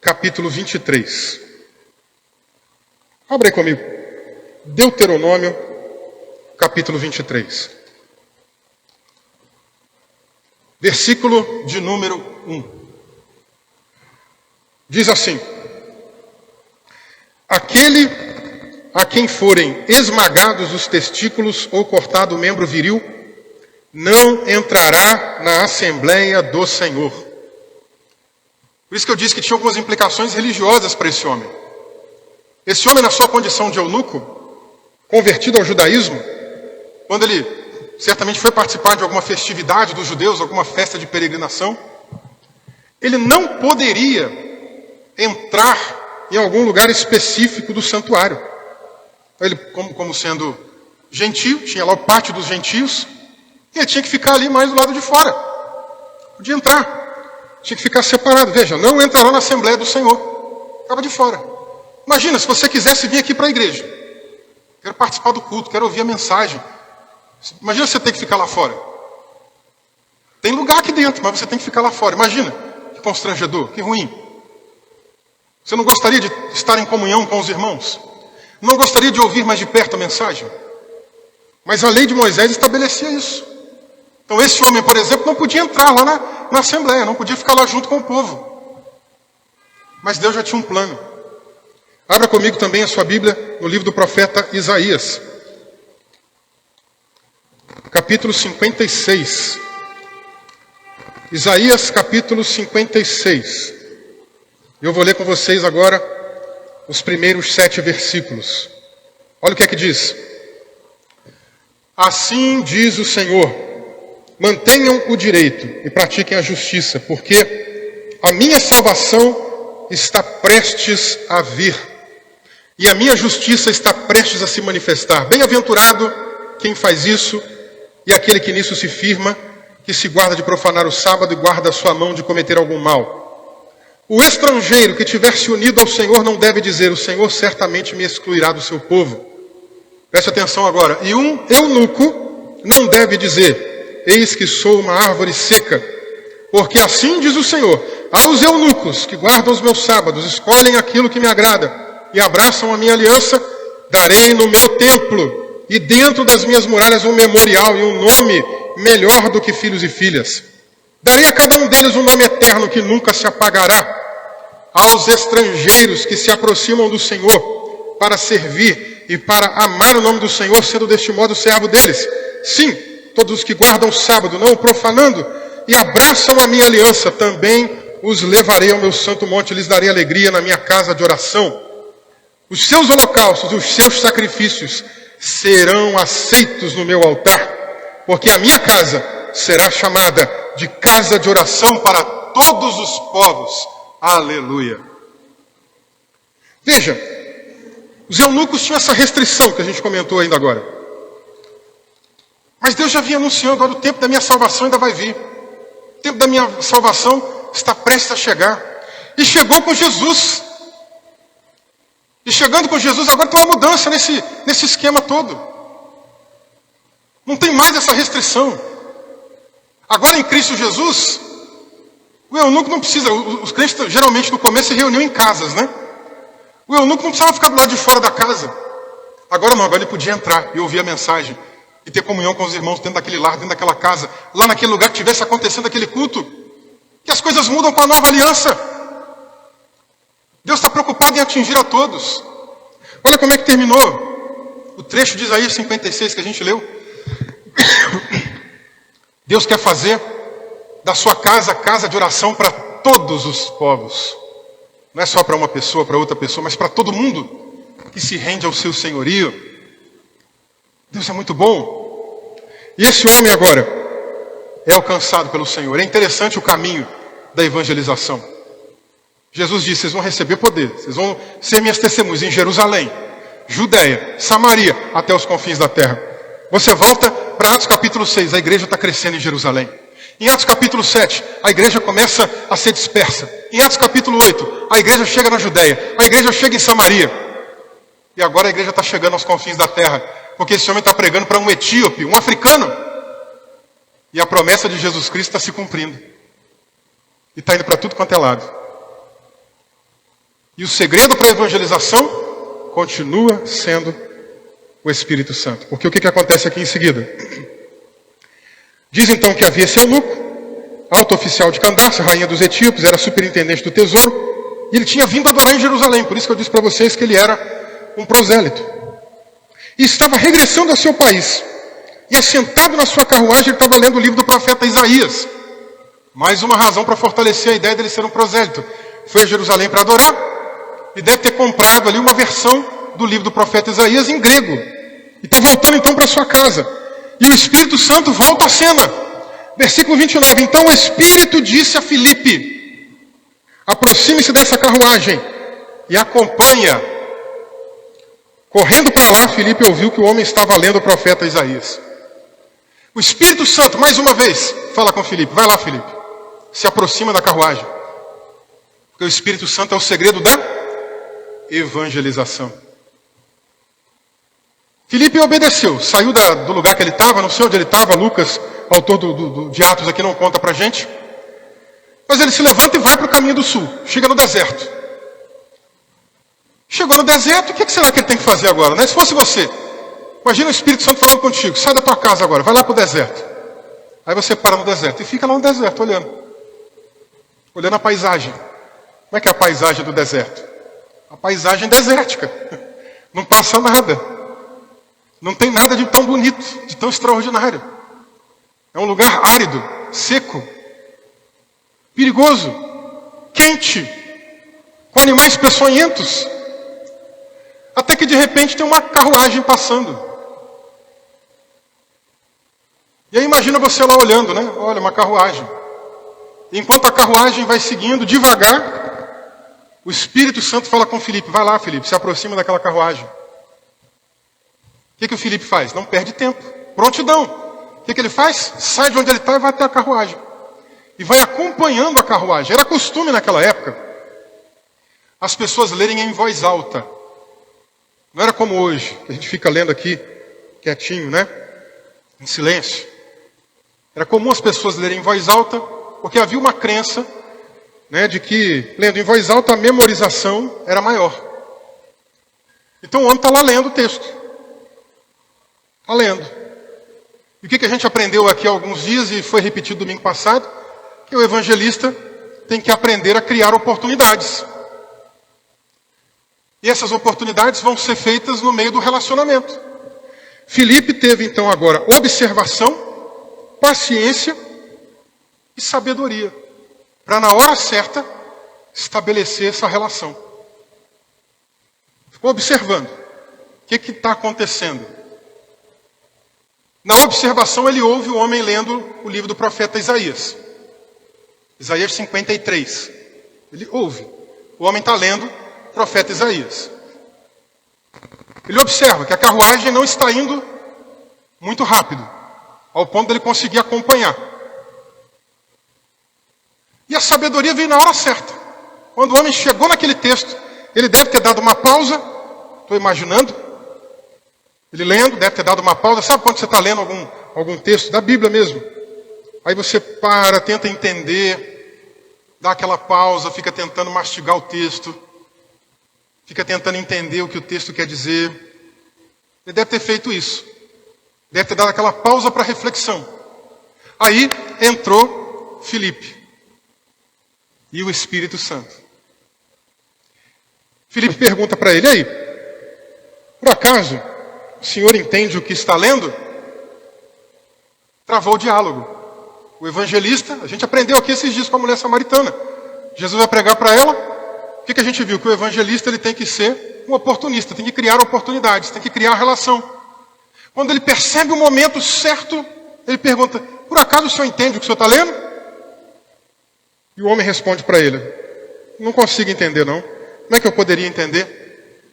A: capítulo 23. Abra aí comigo. Deuteronômio, capítulo 23. Versículo de número 1. Diz assim: aquele a quem forem esmagados os testículos ou cortado o membro viril, não entrará na Assembleia do Senhor. Por isso que eu disse que tinha algumas implicações religiosas para esse homem. Esse homem, na sua condição de eunuco, convertido ao judaísmo, quando ele certamente foi participar de alguma festividade dos judeus, alguma festa de peregrinação, ele não poderia entrar em algum lugar específico do santuário. Ele, como sendo gentio, tinha lá o pátio dos gentios, e ele tinha que ficar ali mais do lado de fora. Podia entrar, tinha que ficar separado. Veja, não entrará na Assembleia do Senhor. Ficava de fora. Imagina, se você quisesse vir aqui para a igreja. Quero participar do culto, quero ouvir a mensagem. Imagina você ter que ficar lá fora. Tem lugar aqui dentro, mas você tem que ficar lá fora. Imagina, que constrangedor, que ruim. Você não gostaria de estar em comunhão com os irmãos? Não gostaria de ouvir mais de perto a mensagem? Mas a lei de Moisés estabelecia isso. Então esse homem, por exemplo, não podia entrar lá na Assembleia, não podia ficar lá junto com o povo. Mas Deus já tinha um plano. Abra comigo também a sua Bíblia no livro do profeta Isaías. Capítulo 56. Isaías, capítulo 56. Eu vou ler com vocês agora os primeiros 7 versículos. Olha o que é que diz. Assim diz o Senhor, mantenham o direito e pratiquem a justiça, porque a minha salvação está prestes a vir, e a minha justiça está prestes a se manifestar. Bem-aventurado quem faz isso, e aquele que nisso se firma, que se guarda de profanar o sábado e guarda a sua mão de cometer algum mal. O estrangeiro que tiver se unido ao Senhor não deve dizer: o Senhor certamente me excluirá do seu povo. Preste atenção agora. E um eunuco não deve dizer: eis que sou uma árvore seca. Porque assim diz o Senhor: aos eunucos que guardam os meus sábados, escolhem aquilo que me agrada e abraçam a minha aliança, darei no meu templo e dentro das minhas muralhas um memorial e um nome melhor do que filhos e filhas. Darei a cada um deles um nome eterno que nunca se apagará. Aos estrangeiros que se aproximam do Senhor para servir e para amar o nome do Senhor, sendo deste modo servo deles. Sim, todos os que guardam o sábado, não o profanando, e abraçam a minha aliança, também os levarei ao meu santo monte, lhes darei alegria na minha casa de oração. Os seus holocaustos, os seus sacrifícios serão aceitos no meu altar, porque a minha casa será chamada de casa de oração para todos os povos. Aleluia. Veja, os eunucos tinham essa restrição que a gente comentou ainda agora. Mas Deus já vinha anunciando: olha, o tempo da minha salvação ainda vai vir. O tempo da minha salvação está prestes a chegar. E chegou com Jesus. E chegando com Jesus, agora tem uma mudança nesse esquema todo. Não tem mais essa restrição. Agora em Cristo Jesus, o eunuco não precisa, os crentes geralmente no começo se reuniam em casas, né? O eunuco não precisava ficar do lado de fora da casa. Agora não, agora ele podia entrar e ouvir a mensagem e ter comunhão com os irmãos dentro daquele lar, dentro daquela casa, lá naquele lugar que estivesse acontecendo aquele culto. Que as coisas mudam com a nova aliança. Deus está preocupado em atingir a todos. Olha como é que terminou o trecho de Isaías 56 que a gente leu. Deus quer fazer da sua casa casa de oração para todos os povos. Não é só para uma pessoa, para outra pessoa, mas para todo mundo que se rende ao seu senhorio. Deus é muito bom. E esse homem agora é alcançado pelo Senhor. É interessante o caminho da evangelização. Jesus disse: vocês vão receber poder, vocês vão ser minhas testemunhas em Jerusalém, Judeia, Samaria, até os confins da terra. Você volta para Atos capítulo 6, a igreja está crescendo em Jerusalém. Em Atos capítulo 7, a igreja começa a ser dispersa. Em Atos capítulo 8, a igreja chega na Judeia, a igreja chega em Samaria. E agora a igreja está chegando aos confins da terra, porque esse homem está pregando para um etíope, um africano. E a promessa de Jesus Cristo está se cumprindo. E está indo para tudo quanto é lado. E o segredo para a evangelização continua sendo o Espírito Santo. Porque o que acontece aqui em seguida? Diz então que havia esse eunuco, alto oficial de Candace, rainha dos etíopes, era superintendente do tesouro, e ele tinha vindo adorar em Jerusalém. Por isso que eu disse para vocês que ele era um prosélito. E estava regressando ao seu país. E assentado na sua carruagem, ele estava lendo o livro do profeta Isaías. Mais uma razão para fortalecer a ideia dele ser um prosélito. Foi a Jerusalém para adorar, e deve ter comprado ali uma versão do livro do profeta Isaías em grego. E está voltando então para sua casa. E o Espírito Santo volta à cena. Versículo 29. Então o Espírito disse a Filipe: aproxime-se dessa carruagem e acompanha. Correndo para lá, Filipe ouviu que o homem estava lendo o profeta Isaías. O Espírito Santo, mais uma vez, fala com Filipe: vai lá, Filipe. Se aproxima da carruagem. Porque o Espírito Santo é o segredo da evangelização. Filipe obedeceu, saiu do lugar que ele estava, não sei onde ele estava. Lucas, autor de Atos aqui, não conta pra gente. Mas ele se levanta e vai para o caminho do sul, chega no deserto. Chegou no deserto, o que será que ele tem que fazer agora? Né? Se fosse você, imagina o Espírito Santo falando contigo: sai da tua casa agora, vai lá para o deserto. Aí você para no deserto e fica lá no deserto, olhando a paisagem. Como é que é a paisagem do deserto? A paisagem desértica, não passa nada. Não tem nada de tão bonito, de tão extraordinário. É um lugar árido, seco, perigoso, quente, com animais peçonhentos. Até que de repente tem uma carruagem passando. E aí imagina você lá olhando, né? Olha, uma carruagem. Enquanto a carruagem vai seguindo devagar, o Espírito Santo fala com Filipe, vai lá, Filipe, se aproxima daquela carruagem. O que o Filipe faz? Não perde tempo. Prontidão. O que ele faz? Sai de onde ele está e vai até a carruagem. E vai acompanhando a carruagem. Era costume naquela época as pessoas lerem em voz alta. Não era como hoje, que a gente fica lendo aqui, quietinho, né? Em silêncio. Era comum as pessoas lerem em voz alta, porque havia uma crença, né, de que, lendo em voz alta, a memorização era maior. Então o homem está lá lendo o texto. Está lendo. E o que a gente aprendeu aqui há alguns dias, e foi repetido domingo passado, que o evangelista tem que aprender a criar oportunidades. E essas oportunidades vão ser feitas no meio do relacionamento. Filipe teve então agora observação, paciência e sabedoria, para na hora certa estabelecer essa relação. Ficou observando. O que está acontecendo? Na observação ele ouve o homem lendo o livro do profeta Isaías. Isaías 53. Ele ouve. O homem está lendo o profeta Isaías. Ele observa que a carruagem não está indo muito rápido, ao ponto de ele conseguir acompanhar. E a sabedoria veio na hora certa. Quando o homem chegou naquele texto, ele deve ter dado uma pausa, estou imaginando, ele lendo, deve ter dado uma pausa. Sabe quando você está lendo algum texto, da Bíblia mesmo? Aí você para, tenta entender, dá aquela pausa, fica tentando mastigar o texto, fica tentando entender o que o texto quer dizer. Ele deve ter feito isso. Deve ter dado aquela pausa para reflexão. Aí entrou Filipe e o Espírito Santo. Filipe pergunta para ele, aí, por acaso o senhor entende o que está lendo? Travou o diálogo. O evangelista, a gente aprendeu aqui esses dias com a mulher samaritana. Jesus vai pregar para ela. O que a gente viu? Que o evangelista ele tem que ser um oportunista, tem que criar oportunidades, tem que criar relação. Quando ele percebe o momento certo, ele pergunta, por acaso o senhor entende o que o senhor está lendo? E o homem responde para ele, não consigo entender não. Como é que eu poderia entender?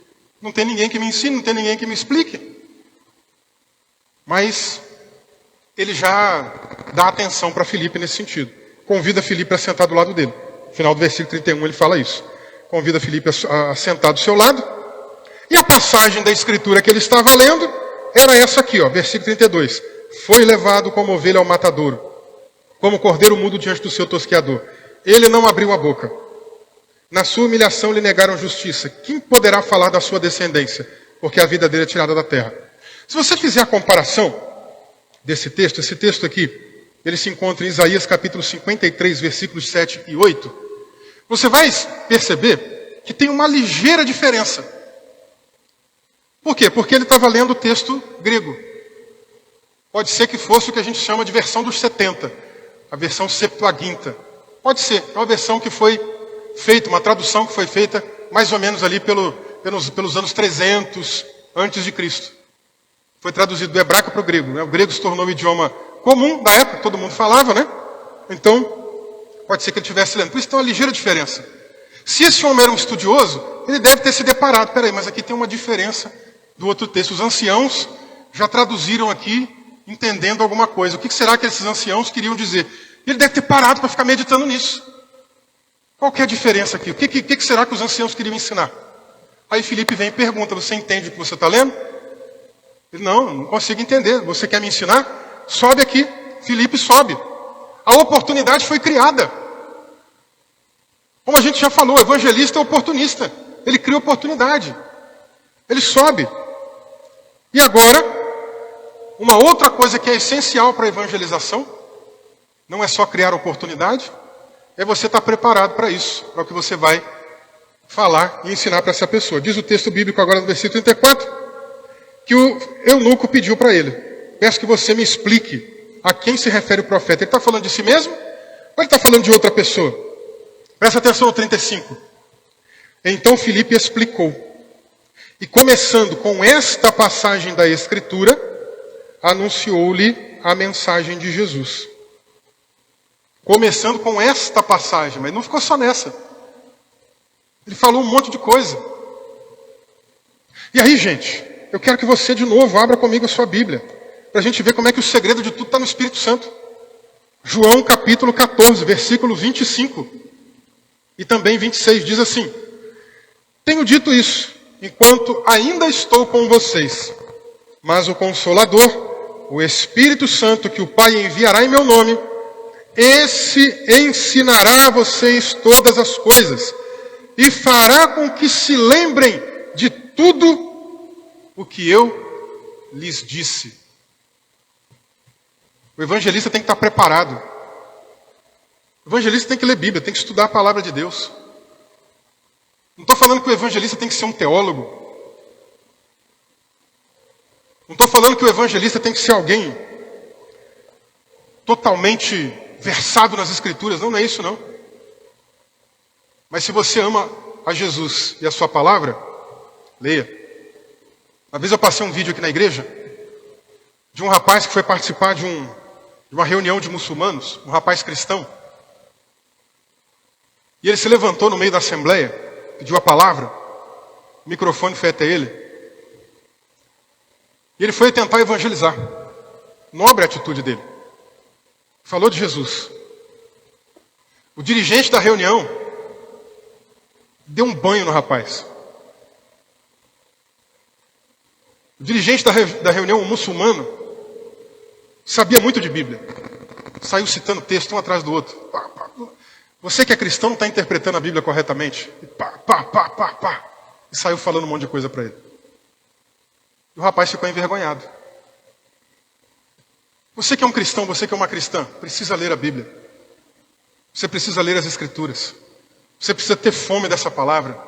A: Não tem ninguém que me ensine, não tem ninguém que me explique. Mas ele já dá atenção para Filipe nesse sentido. Convida Filipe a sentar do lado dele. No final do versículo 31 ele fala isso. Convida Filipe a sentar do seu lado. E a passagem da escritura que ele estava lendo era essa aqui, ó, versículo 32. Foi levado como ovelha ao matadouro, como cordeiro mudo diante do seu tosqueador. Ele não abriu a boca. Na sua humilhação lhe negaram justiça. Quem poderá falar da sua descendência? Porque a vida dele é tirada da terra. Se você fizer a comparação desse texto, esse texto aqui, ele se encontra em Isaías capítulo 53, versículos 7 e 8. Você vai perceber que tem uma ligeira diferença. Por quê? Porque ele estava lendo o texto grego. Pode ser que fosse o que a gente chama de versão dos 70, a versão Septuaginta. Pode ser, é uma versão que foi feita, uma tradução que foi feita mais ou menos ali pelos anos 300 antes de Cristo. Foi traduzido do hebraico para o grego. Né? O grego se tornou o idioma comum da época, todo mundo falava, né? Então, pode ser que ele estivesse lendo. Por isso tem uma ligeira diferença. Se esse homem era um estudioso, ele deve ter se deparado. Peraí, mas aqui tem uma diferença do outro texto. Os anciãos já traduziram aqui, entendendo alguma coisa. O que será que esses anciãos queriam dizer? Ele deve ter parado para ficar meditando nisso. Qual que é a diferença aqui? O que será que os anciãos queriam ensinar? Aí Filipe vem e pergunta, você entende o que você está lendo? Ele, não consigo entender. Você quer me ensinar? Sobe aqui. Filipe sobe. A oportunidade foi criada. Como a gente já falou, o evangelista é oportunista. Ele cria oportunidade. Ele sobe. E agora, uma outra coisa que é essencial para a evangelização, não é só criar oportunidade, é você estar preparado para isso, para o que você vai falar e ensinar para essa pessoa. Diz o texto bíblico agora no versículo 34, que o eunuco pediu para ele, peço que você me explique a quem se refere o profeta. Ele está falando de si mesmo ou ele está falando de outra pessoa? Presta atenção no 35. Então Filipe explicou. E começando com esta passagem da Escritura, anunciou-lhe a mensagem de Jesus. Começando com esta passagem, mas não ficou só nessa. Ele falou um monte de coisa. E aí, gente, eu quero que você de novo abra comigo a sua Bíblia, para a gente ver como é que o segredo de tudo está no Espírito Santo. João capítulo 14, versículo 25 e também 26, diz assim: tenho dito isso, enquanto ainda estou com vocês, mas o Consolador, o Espírito Santo, que o Pai enviará em meu nome, esse ensinará a vocês todas as coisas e fará com que se lembrem de tudo o que eu lhes disse. O evangelista tem que estar preparado. O evangelista tem que ler Bíblia, tem que estudar a palavra de Deus. Não estou falando que o evangelista tem que ser um teólogo. Não estou falando que o evangelista tem que ser alguém totalmente versado nas Escrituras. Não, não é isso não. Mas se você ama a Jesus e a sua palavra, leia. Uma vez eu passei um vídeo aqui na igreja de um rapaz que foi participar de uma reunião de muçulmanos, um rapaz cristão. E ele se levantou no meio da assembleia, pediu a palavra, o microfone foi até ele. E ele foi tentar evangelizar. Nobre a atitude dele. Falou de Jesus. O dirigente da reunião deu um banho no rapaz. O dirigente da reunião, um muçulmano, sabia muito de Bíblia. Saiu citando texto um atrás do outro. Pá, pá. Você que é cristão não está interpretando a Bíblia corretamente. E pá, pá, pá, pá, pá. E saiu falando um monte de coisa para ele. E o rapaz ficou envergonhado. Você que é um cristão, você que é uma cristã, precisa ler a Bíblia. Você precisa ler as Escrituras. Você precisa ter fome dessa palavra.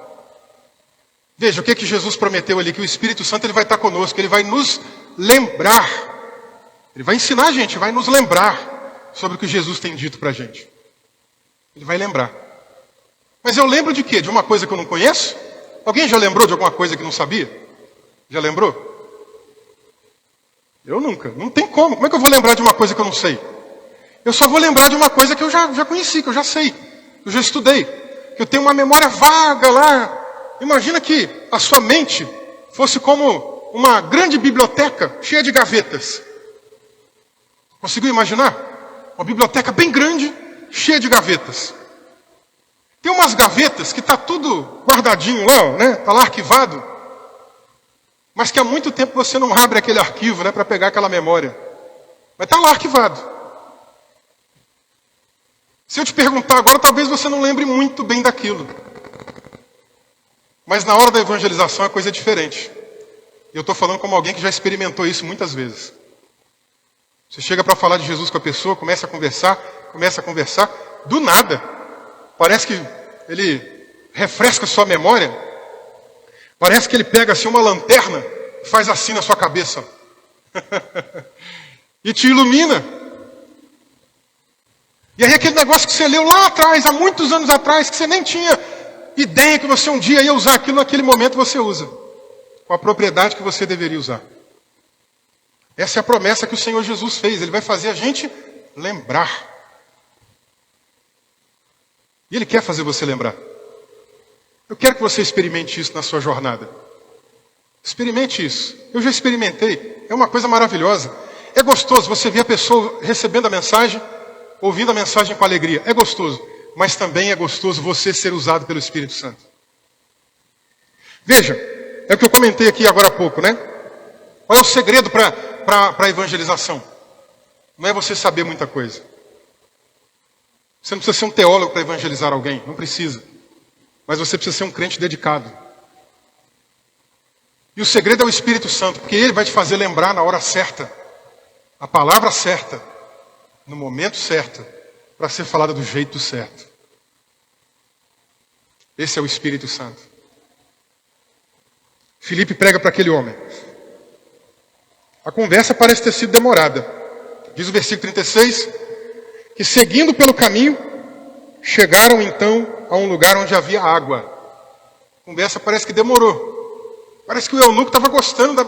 A: Veja, o que Jesus prometeu ali? Que o Espírito Santo ele vai estar conosco, ele vai nos lembrar. Ele vai ensinar a gente, vai nos lembrar sobre o que Jesus tem dito para a gente. Ele vai lembrar. Mas eu lembro de quê? De uma coisa que eu não conheço? Alguém já lembrou de alguma coisa que não sabia? Já lembrou? Eu nunca. Não tem como. Como é que eu vou lembrar de uma coisa que eu não sei? Eu só vou lembrar de uma coisa que eu já conheci, que eu já sei. Eu já estudei. Que eu tenho uma memória vaga lá. Imagina que a sua mente fosse como uma grande biblioteca cheia de gavetas. Conseguiu imaginar? Uma biblioteca bem grande, cheia de gavetas. Tem umas gavetas que está tudo guardadinho lá, né? Está lá arquivado. Mas que há muito tempo você não abre aquele arquivo, né? Para pegar aquela memória. Mas está lá arquivado. Se eu te perguntar agora, talvez você não lembre muito bem daquilo. Mas na hora da evangelização a coisa é diferente. Eu estou falando como alguém que já experimentou isso muitas vezes. Você chega para falar de Jesus com a pessoa, começa a conversar, do nada. Parece que ele refresca a sua memória. Parece que ele pega assim uma lanterna e faz assim na sua cabeça. E te ilumina. E aí aquele negócio que você leu lá atrás, há muitos anos atrás, que você nem tinha ideia que você um dia ia usar aquilo, naquele momento você usa. Com a propriedade que você deveria usar. Essa é a promessa que o Senhor Jesus fez. Ele vai fazer a gente lembrar. E Ele quer fazer você lembrar. Eu quero que você experimente isso na sua jornada. Experimente isso. Eu já experimentei. É uma coisa maravilhosa. É gostoso você ver a pessoa recebendo a mensagem, ouvindo a mensagem com alegria. É gostoso. Mas também é gostoso você ser usado pelo Espírito Santo. Veja, é o que eu comentei aqui agora há pouco, né? Qual é o segredo para a evangelização? Não é você saber muita coisa. Você não precisa ser um teólogo para evangelizar alguém. Não precisa. Mas você precisa ser um crente dedicado. E o segredo é o Espírito Santo, porque Ele vai te fazer lembrar na hora certa, a palavra certa, no momento certo, para ser falada do jeito certo. Esse é o Espírito Santo. Filipe prega para aquele homem. A conversa parece ter sido demorada. Diz o versículo 36, que seguindo pelo caminho, chegaram então a um lugar onde havia água. A conversa parece que demorou. Parece que o eunuco estava gostando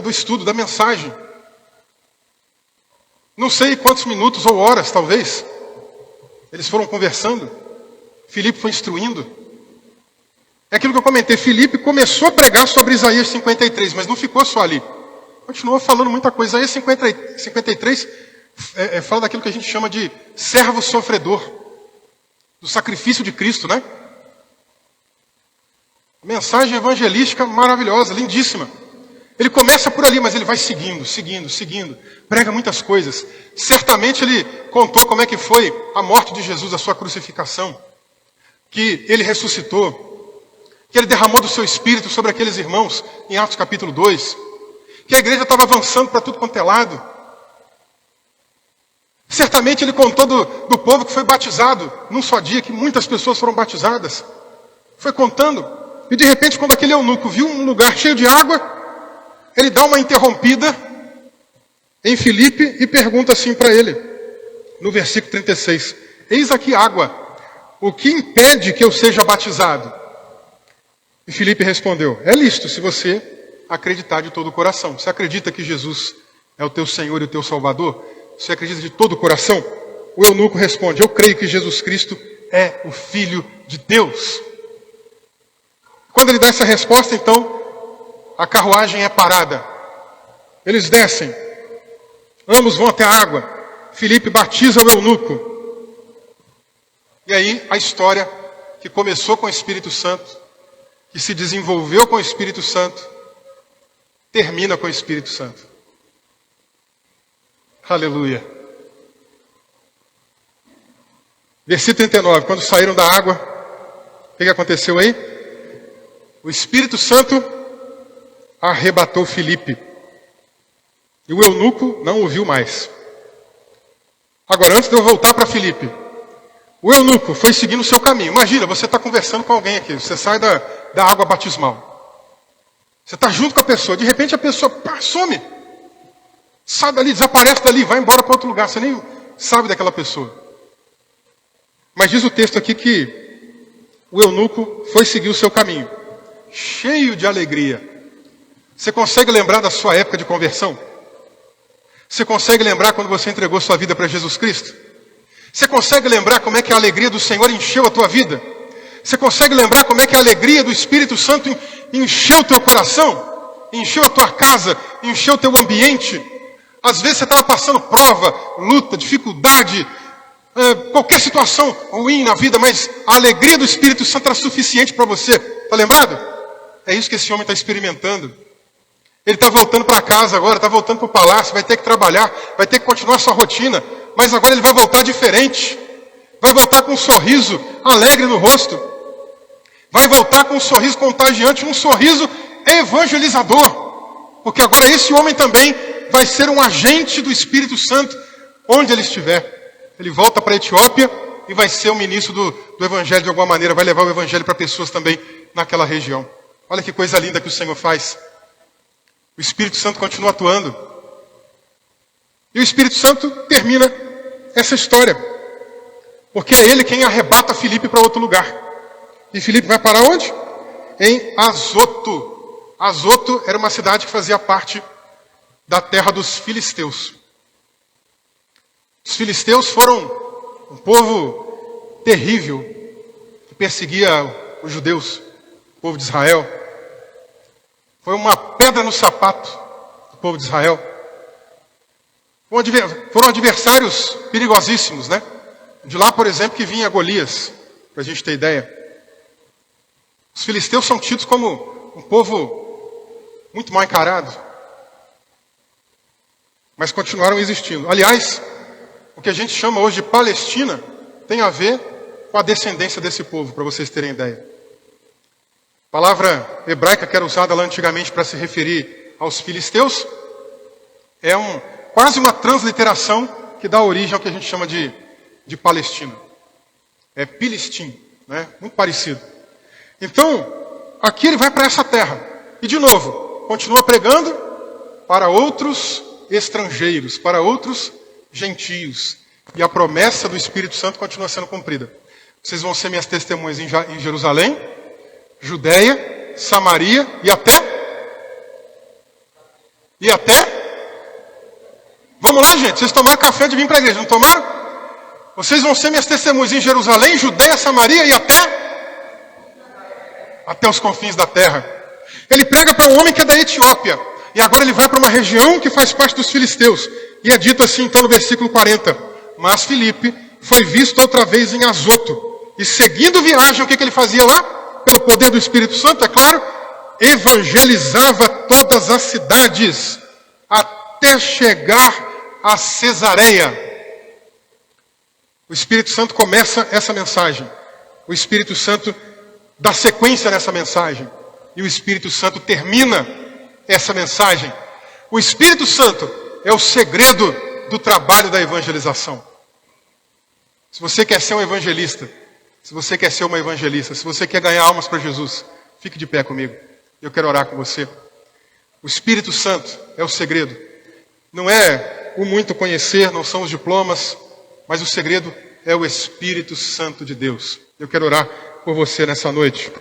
A: do estudo, da mensagem. Não sei quantos minutos ou horas, talvez. Eles foram conversando. Filipe foi instruindo. É aquilo que eu comentei. Filipe começou a pregar sobre Isaías 53, mas não ficou só ali. Continuou falando muita coisa. Isaías 53 fala daquilo que a gente chama de servo sofredor. Do sacrifício de Cristo, né? Mensagem evangelística maravilhosa, lindíssima. Ele começa por ali, mas ele vai seguindo. Prega muitas coisas. Certamente ele contou como é que foi a morte de Jesus, a sua crucificação. Que ele ressuscitou. Que ele derramou do seu espírito sobre aqueles irmãos, em Atos capítulo 2. Que a igreja estava avançando para tudo quanto é lado. Certamente ele contou do povo que foi batizado num só dia, que muitas pessoas foram batizadas. Foi contando. E de repente, quando aquele eunuco viu um lugar cheio de água, ele dá uma interrompida em Filipe e pergunta assim para ele, no versículo 36. Eis aqui água, o que impede que eu seja batizado? E Filipe respondeu, é lícito se você acreditar de todo o coração. Você acredita que Jesus é o teu Senhor e o teu Salvador? Você acredita de todo o coração? O eunuco responde, eu creio que Jesus Cristo é o Filho de Deus. Quando ele dá essa resposta, então, a carruagem é parada. Eles descem. Ambos vão até a água. Filipe batiza o eunuco. E aí a história que começou com o Espírito Santo, que se desenvolveu com o Espírito Santo, termina com o Espírito Santo. Aleluia. Versículo 39. Quando saíram da água, o que aconteceu aí? O Espírito Santo arrebatou Filipe. E o eunuco não o viu mais. Agora, antes de eu voltar para Filipe, o eunuco foi seguindo o seu caminho. Imagina, você está conversando com alguém aqui, você sai da água batismal. Você está junto com a pessoa, de repente a pessoa some. Sai dali, desaparece dali, vai embora para outro lugar, você nem sabe daquela pessoa. Mas diz o texto aqui que o eunuco foi seguir o seu caminho, cheio de alegria. Você consegue lembrar da sua época de conversão? Você consegue lembrar quando você entregou sua vida para Jesus Cristo? Você consegue lembrar como é que a alegria do Senhor encheu a tua vida? Você consegue lembrar como é que a alegria do Espírito Santo encheu o teu coração? Encheu a tua casa? Encheu o teu ambiente? Às vezes você estava passando prova, luta, dificuldade, qualquer situação ruim na vida, mas a alegria do Espírito Santo era suficiente para você. Está lembrado? É isso que esse homem está experimentando. Ele está voltando para casa agora, está voltando para o palácio, vai ter que trabalhar, vai ter que continuar sua rotina, mas agora ele vai voltar diferente. Vai voltar com um sorriso alegre no rosto. Vai voltar com um sorriso contagiante, um sorriso evangelizador. Porque agora esse homem também vai ser um agente do Espírito Santo onde ele estiver. Ele volta para a Etiópia e vai ser o ministro do Evangelho de alguma maneira, vai levar o Evangelho para pessoas também naquela região. Olha que coisa linda que o Senhor faz. O Espírito Santo continua atuando. E o Espírito Santo termina essa história. Porque é ele quem arrebata Filipe para outro lugar. E Filipe vai para onde? Em Azoto. Azoto era uma cidade que fazia parte da terra dos filisteus. Os filisteus foram um povo terrível que perseguia os judeus, o povo de Israel. Foi uma pedra no sapato do povo de Israel. Foram adversários perigosíssimos, né? De lá, por exemplo, que vinha Golias, para a gente ter ideia. Os filisteus são tidos como um povo muito mal encarado. Mas continuaram existindo. Aliás, o que a gente chama hoje de Palestina tem a ver com a descendência desse povo, para vocês terem ideia. A palavra hebraica que era usada lá antigamente para se referir aos filisteus é quase uma transliteração que dá origem ao que a gente chama de Palestina. É Pilistim, né? Muito parecido. Então, aqui ele vai para essa terra. E de novo, continua pregando para outros estrangeiros, para outros gentios. E a promessa do Espírito Santo continua sendo cumprida. Vocês vão ser minhas testemunhas em Jerusalém, Judeia, Samaria e até? Vamos lá, gente? noite? Vocês tomaram café de vir para a igreja, não tomaram? Vocês vão ser minhas testemunhas em Jerusalém, Judeia, Samaria e até os confins da terra. Ele prega para um homem que é da Etiópia. E agora ele vai para uma região que faz parte dos filisteus. E é dito assim, então, no versículo 40. Mas Filipe foi visto outra vez em Azoto. E seguindo viagem, o que ele fazia lá? Pelo poder do Espírito Santo, é claro. Evangelizava todas as cidades até chegar a Cesareia. O Espírito Santo começa essa mensagem. O Espírito Santo dá sequência nessa mensagem. E o Espírito Santo termina essa mensagem. O Espírito Santo é o segredo do trabalho da evangelização. Se você quer ser um evangelista, se você quer ser uma evangelista, se você quer ganhar almas para Jesus, fique de pé comigo. Eu quero orar com você. O Espírito Santo é o segredo. Não é o muito conhecer, não são os diplomas, mas o segredo é o Espírito Santo de Deus. Eu quero orar por você nessa noite.